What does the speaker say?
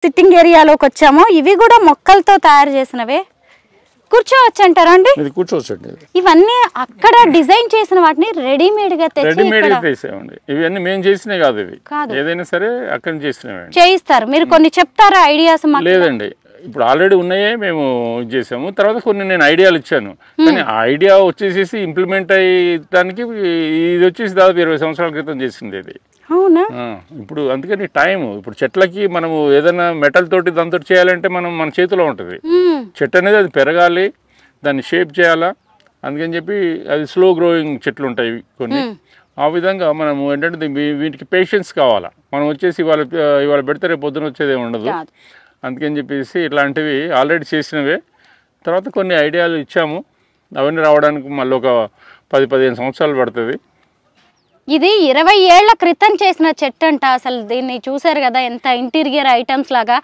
Sitting ఏరియాలోకి వచ్చాము. ఇవి కూడా మొక్కలతో తయారు చేసినవే. కూర్చోవచ్చు అంటారా అండి? కూర్చోవచ్చు. ఇవన్నీ అక్కడ డిజైన్ చేసిన వాటిని రెడీమేడ్ గా తెచ్చేసామండి. ఇవన్నీ మేము చేసినవి కాదు, ఇవి ఏదైనా సరే అక్కడ చేసినవి చేయిస్తారు. మీరు కొన్ని చెప్తారా ఐడియాస్? లేదండి, ఇప్పుడు ఆల్రెడీ ఉన్నాయే మేము చేసాము. తర్వాత కొన్ని నేను ఐడియాలు ఇచ్చాను, కానీ ఆ ఐడియా వచ్చేసేసి ఇంప్లిమెంట్ అయ్యడానికి ఇది వచ్చేసి దాదాపు 20 సంవత్సరాల క్రితం చేసింది ఇది. అవునా? ఇప్పుడు అందుకని టైం, ఇప్పుడు చెట్లకి మనము ఏదైనా మెటల్ తోటి దాంతో చేయాలంటే మన చేతిలో ఉంటుంది. చెట్టు అనేది అది పెరగాలి, దాన్ని షేప్ చేయాలా, అందుకని చెప్పి అది స్లో గ్రోయింగ్ చెట్లు ఉంటాయి కొన్ని. ఆ విధంగా మనము ఏంటంటే వీటికి పేషెన్స్ కావాలా. మనం వచ్చేసి ఇవాళ పెడితే రేపు పొద్దున వచ్చేది ఏమి ఉండదు. అందుకని చెప్పేసి ఇట్లాంటివి ఆల్రెడీ చేసినవే. తర్వాత కొన్ని ఐడియాలు ఇచ్చాము, అవన్నీ రావడానికి మళ్ళీ ఒక 10-15 సంవత్సరాలు పడుతుంది. ఇది 20 ఏళ్ల క్రితం చేసిన చెట్టు అంట. అసలు దీన్ని చూసారు కదా, ఎంత ఇంటీరియర్ ఐటమ్స్ లాగా.